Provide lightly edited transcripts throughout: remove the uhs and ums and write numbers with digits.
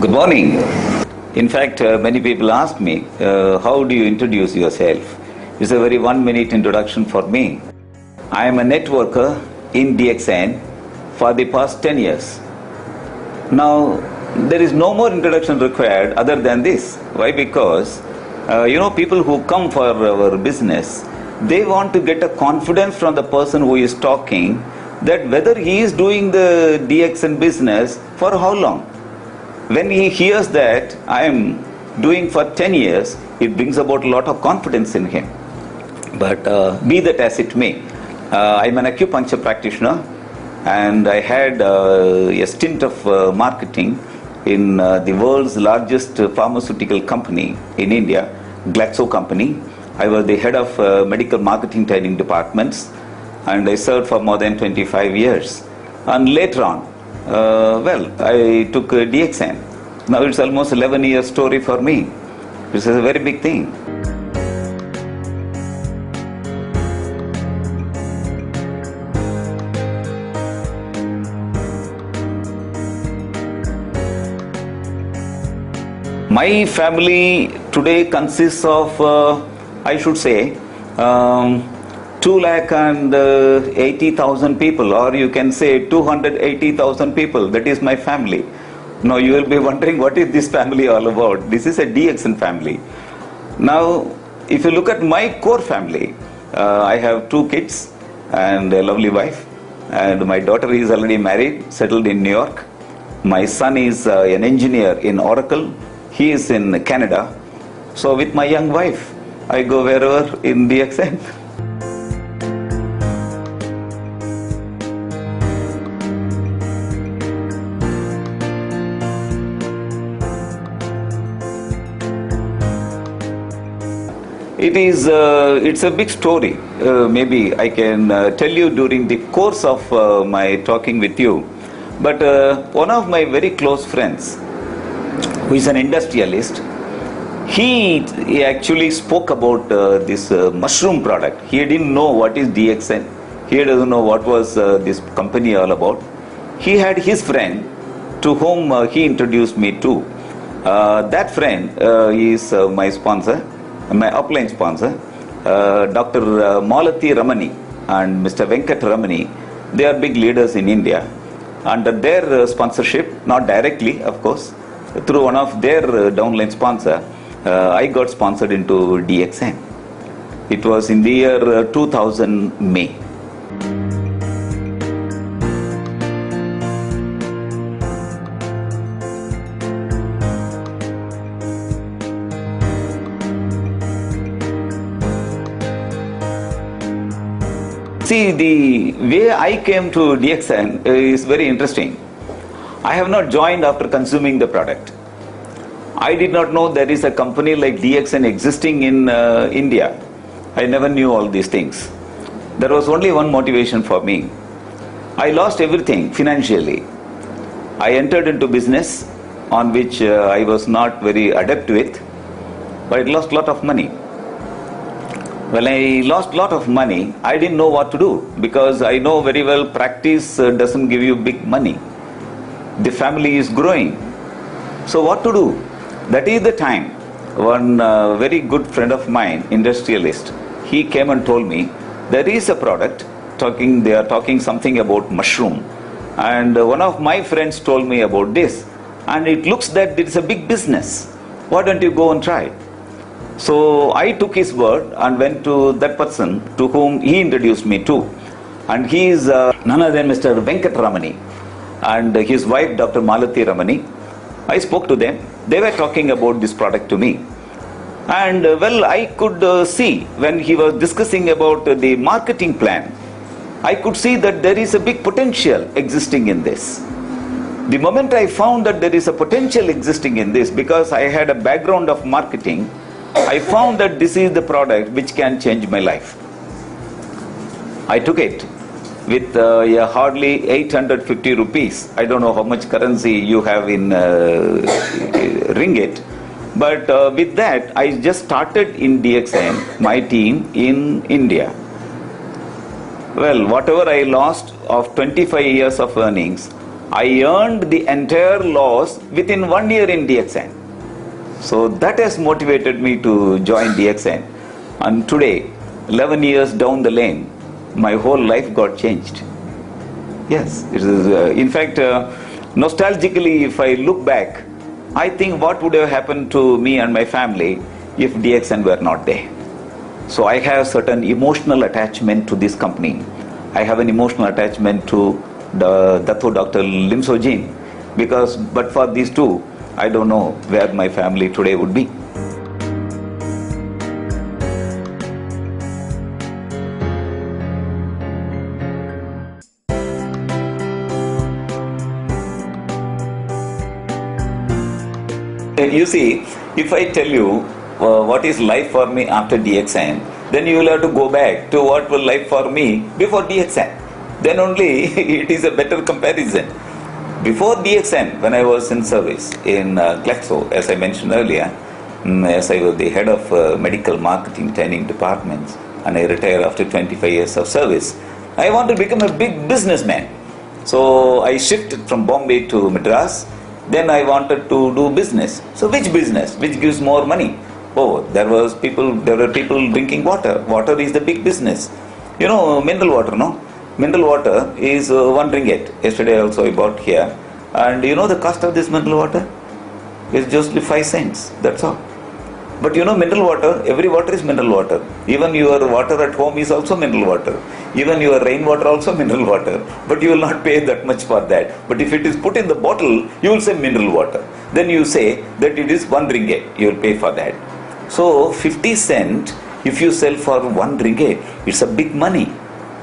Good morning. In fact, many people ask me, how do you introduce yourself? It's a very 1 minute introduction for me. I am a networker in DXN for the past 10 years. Now, there is no more introduction required other than this. Why? Because, people who come for our business, they want to get a confidence from the person who is talking that whether he is doing the DXN business for how long. When he hears that I am doing for 10 years, it brings about a lot of confidence in him. But be that as it may, I'm an acupuncture practitioner, and I had a stint of marketing in the world's largest pharmaceutical company in India, Glaxo company. I was the head of medical marketing training departments, and I served for more than 25 years. And later on, I took DXN. Now it's almost 11-year story for me. This is a very big thing. My family today consists of, I should say, 2,80,000 people, or you can say 280,000 people. That is my family. Now you will be wondering, what is this family all about? This is a DXN family. Now, if you look at my core family, I have 2 kids and a lovely wife, and my daughter is already married, settled in New York. My son is an engineer in Oracle. He is in Canada. So with my young wife, I go wherever in DXN. It's a big story. Maybe I can tell you during the course of my talking with you. But one of my very close friends, who is an industrialist, he actually spoke about this mushroom product. He didn't know what is DXN. He doesn't know what was this company all about. He had his friend to whom he introduced me to. That friend is my sponsor, my upline sponsor, Dr. Malathi Ramani and Mr. Venkat Ramani. They are big leaders in India. Under their sponsorship, not directly, of course, through one of their downline sponsor, I got sponsored into DXN. It was in the year 2000 May. See, the way I came to DXN is very interesting. I have not joined after consuming the product. I did not know there is a company like DXN existing in India. I never knew all these things. There was only one motivation for me. I lost everything financially. I entered into business on which I was not very adept with, but I lost a lot of money. When I lost a lot of money, I didn't know what to do, because I know very well practice doesn't give you big money. The family is growing. So what to do? That is the time one very good friend of mine, industrialist, he came and told me, there is a product, they are talking something about mushroom. And one of my friends told me about this. And it looks that it is a big business. Why don't you go and try? So I took his word and went to that person to whom he introduced me to. And he is none other than Mr. Venkat Ramani and his wife, Dr. Malathi Ramani. I spoke to them. They were talking about this product to me. And I could see when he was discussing about the marketing plan, I could see that there is a big potential existing in this. The moment I found that there is a potential existing in this, because I had a background of marketing, I found that this is the product which can change my life. I took it with hardly 850 rupees. I don't know how much currency you have in ringgit. But with that, I just started in DXN, my team in India. Well, whatever I lost of 25 years of earnings, I earned the entire loss within 1 year in DXN. So that has motivated me to join DXN. And today, 11 years down the lane, my whole life got changed. Yes, it is. In fact, nostalgically, if I look back, I think what would have happened to me and my family if DXN were not there. So I have certain emotional attachment to this company. I have an emotional attachment to the Dr. Lim Sojin, because but for these two, I don't know where my family today would be. You see, if I tell you what is life for me after DXN, then you will have to go back to what was life for me before DXN. Then only it is a better comparison. Before DXN, when I was in service in Glaxo, as I mentioned earlier, as I was the head of medical marketing training departments, and I retired after 25 years of service, I wanted to become a big businessman. So I shifted from Bombay to Madras. Then I wanted to do business. So which business? Which gives more money? Oh, there were people drinking water. Water is the big business. You know, mineral water, no? Mineral water is 1 ringgit. Yesterday also I bought here. And you know the cost of this mineral water? It's just 5 cents. That's all. But you know, mineral water, every water is mineral water. Even your water at home is also mineral water. Even your rainwater also mineral water. But you will not pay that much for that. But if it is put in the bottle, you will say mineral water. Then you say that it is 1 ringgit. You will pay for that. So 50 cent, if you sell for 1 ringgit, it's a big money.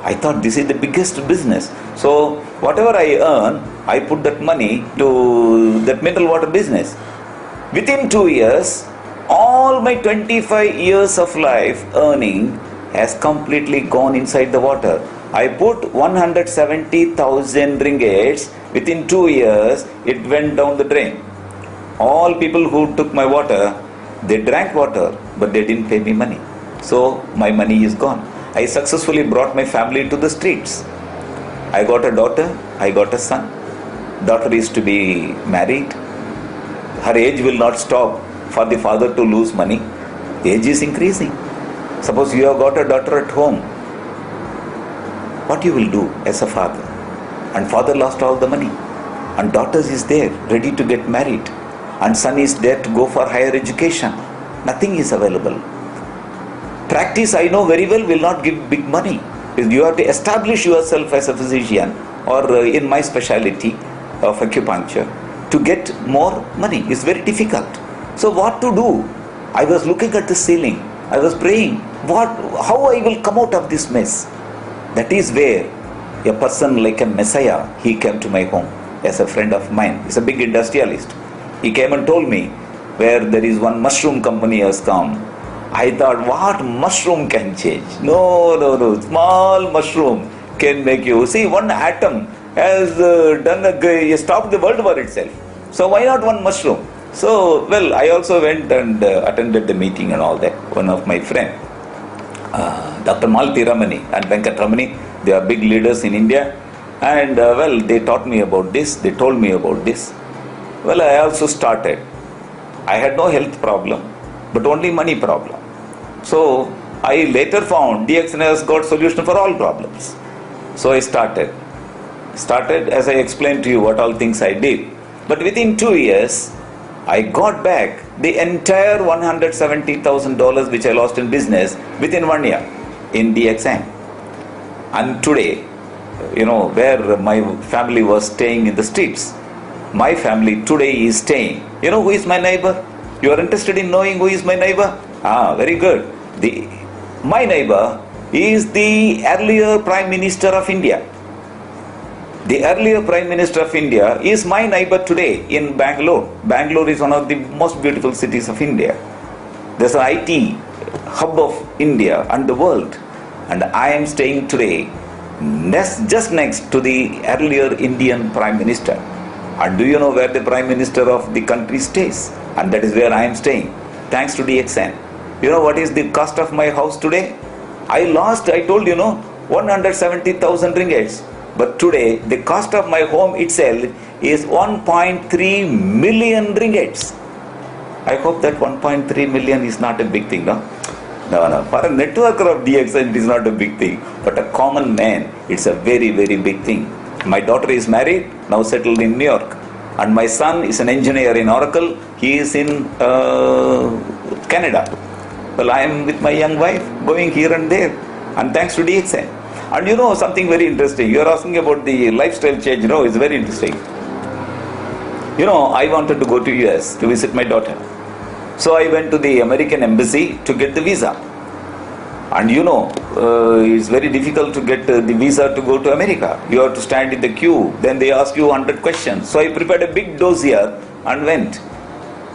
I thought this is the biggest business. So whatever I earn, I put that money to that mineral water business. Within 2 years, all my 25 years of life earning has completely gone inside the water. I put 170,000 ringgits. Within 2 years, it went down the drain. All people who took my water, they drank water, but they didn't pay me money. So my money is gone. I successfully brought my family to the streets. I got a daughter, I got a son. Daughter is to be married. Her age will not stop for the father to lose money. Age is increasing. Suppose you have got a daughter at home, what you will do as a father? And father lost all the money. And daughter is there, ready to get married. And son is there to go for higher education. Nothing is available. Practice, I know very well, will not give big money. You have to establish yourself as a physician, or in my specialty of acupuncture, to get more money. It's very difficult. So what to do? I was looking at the ceiling. I was praying, how I will come out of this mess? That is where a person like a Messiah, he came to my home as a friend of mine. He's a big industrialist. He came and told me where there is one mushroom company has come. I thought, what mushroom can change? No. Small mushroom can make you. See, one atom has stopped the world war itself. So why not one mushroom? So, well, I also went and attended the meeting and all that. One of my friends, Dr. Malti Ramani and Venkat Ramani, they are big leaders in India. And, well, they taught me about this. They told me about this. Well, I also started. I had no health problem, but only money problem. So, I later found DXN has got solution for all problems. So, I started. As I explained to you what all things I did. But within 2 years, I got back the entire $170,000 which I lost in business within 1 year in DXN. And today, where my family was staying in the streets, my family today is staying. You know who is my neighbor? You are interested in knowing who is my neighbor? Very good. My neighbor is the earlier Prime Minister of India. The earlier Prime Minister of India is my neighbor today in Bangalore. Bangalore is one of the most beautiful cities of India. There's an IT hub of India and the world. And I am staying today just next to the earlier Indian Prime Minister. And do you know where the Prime Minister of the country stays? And that is where I am staying, thanks to DXN. You know what is the cost of my house today? I told 170,000 ringgits. But today, the cost of my home itself is 1.3 million ringgits. I hope that 1.3 million is not a big thing, no? No. For a networker of DXN, it is not a big thing. But a common man, it's a very, very big thing. My daughter is married, now settled in New York. And my son is an engineer in Oracle. He is in Canada. Well, I am with my young wife, going here and there. And thanks to DXN. And you know something very interesting. You are asking about the lifestyle change. You know, it's very interesting. You know, I wanted to go to US to visit my daughter. So I went to the American embassy to get the visa. And you know, it's very difficult to get the visa to go to America. You have to stand in the queue. Then they ask you 100 questions. So I prepared a big dossier and went.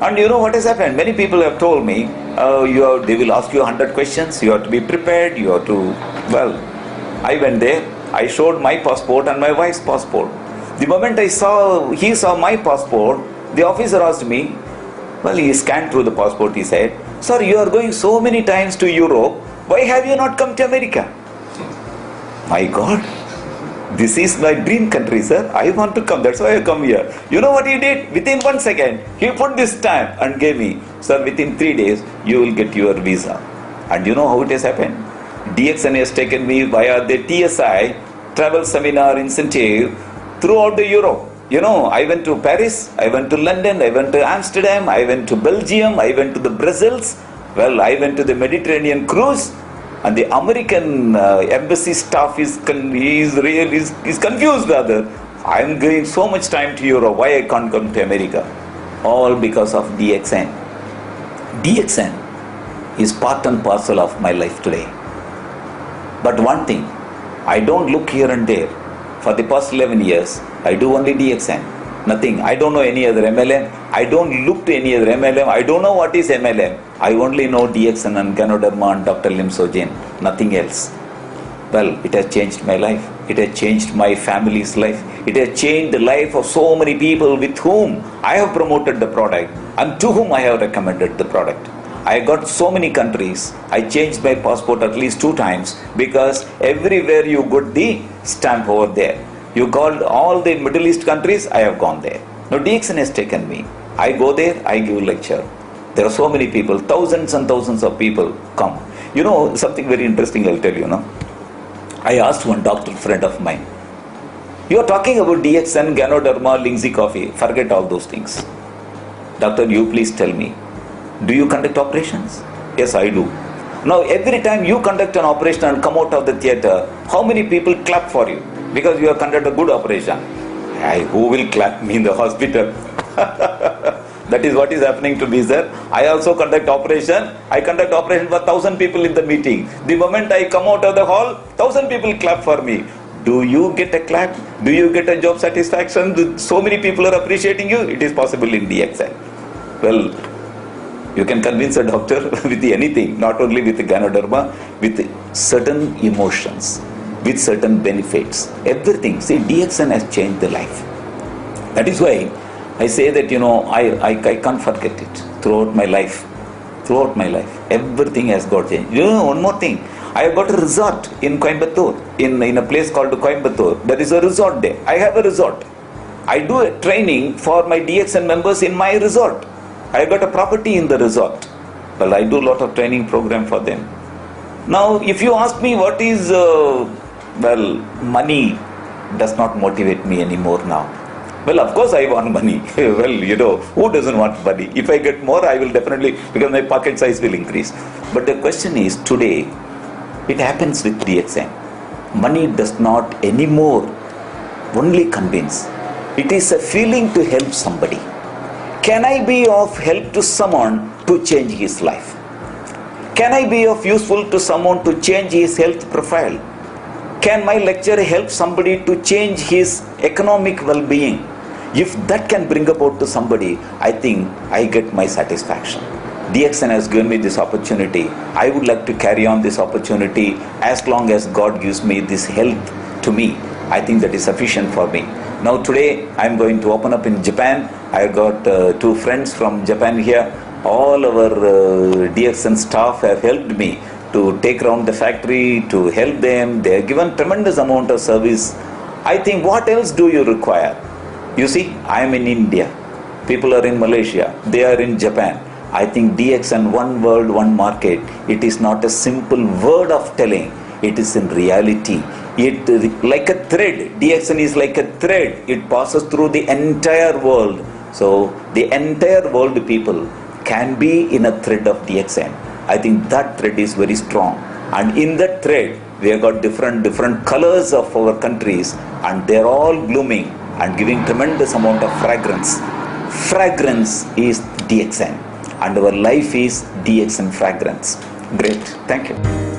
And you know what has happened? Many people have told me, they will ask you 100 questions. You have to be prepared. You have to, well, I went there. I showed my passport and my wife's passport. The moment he saw my passport, the officer asked me, well, he scanned through the passport. He said, sir, you are going so many times to Europe. Why have you not come to America? My God, this is my dream country, sir. I want to come. That's why I come here. You know what he did? Within 1 second, he put this stamp and gave me, sir, within 3 days, you will get your visa. And you know how it has happened? DXN has taken me via the TSI travel seminar incentive throughout the Europe. You know, I went to Paris, I went to London, I went to Amsterdam, I went to Belgium, I went to the Brussels. Well, I went to the Mediterranean cruise, and the American embassy staff is confused rather. I am giving so much time to Europe. Why I can't come to America? All because of DXN. DXN is part and parcel of my life today. But one thing, I don't look here and there. For the past 11 years, I do only DXN. Nothing. I don't know any other MLM. I don't look to any other MLM. I don't know what is MLM. I only know DXN and Ganoderma and Dr. Lim Sojin. Nothing else. Well, it has changed my life. It has changed my family's life. It has changed the life of so many people with whom I have promoted the product and to whom I have recommended the product. I got so many countries. I changed my passport at least 2 times because everywhere you got the stamp over there. You called all the Middle East countries, I have gone there. Now DXN has taken me. I go there, I give a lecture. There are so many people, thousands and thousands of people come. You know, something very interesting I'll tell you, no? I asked one doctor friend of mine, you are talking about DXN, Ganoderma, Lindsay Coffee. Forget all those things. Doctor, you please tell me, do you conduct operations? Yes, I do. Now, every time you conduct an operation and come out of the theater, how many people clap for you? Because you have conducted a good operation. Who will clap me in the hospital? That is what is happening to me, sir. I also conduct operation. I conduct operation for 1,000 people in the meeting. The moment I come out of the hall, 1,000 people clap for me. Do you get a clap? Do you get a job satisfaction? So many people are appreciating you. It is possible in DXN. Well, you can convince a doctor with anything, not only with Ganoderma, with certain emotions, with certain benefits, everything. See, DXN has changed the life. That is why I say that, you know, I can't forget it throughout my life. Throughout my life, everything has got changed. You know, one more thing. I have got a resort in Coimbatore, in a place called Coimbatore. There is a resort there. I have a resort. I do a training for my DXN members in my resort. I got a property in the resort. Well, I do a lot of training program for them. Now, if you ask me what is, money does not motivate me anymore now. Well, of course I want money. Well, you know, who doesn't want money? If I get more, I will definitely, because my pocket size will increase. But the question is, today, it happens with DXN. Money does not anymore only convince. It is a feeling to help somebody. Can I be of help to someone to change his life? Can I be of useful to someone to change his health profile? Can my lecture help somebody to change his economic well-being? If that can bring about to somebody, I think I get my satisfaction. DXN has given me this opportunity. I would like to carry on this opportunity as long as God gives me this health to me. I think that is sufficient for me. Now today I am going to open up in Japan. I got 2 friends from Japan here. All our DXN staff have helped me to take around the factory, to help them. They have given tremendous amount of service. I think what else do you require? You see, I am in India. People are in Malaysia. They are in Japan. I think DXN, one world, one market. It is not a simple word of telling. It is in reality. It like a thread. DXN is like a thread. It passes through the entire world. So the entire world people can be in a thread of DXN. I think that thread is very strong. And in that thread, we have got different colors of our countries, and they're all blooming and giving tremendous amount of fragrance. Fragrance is DXN, and our life is DXN fragrance. Great. Thank you.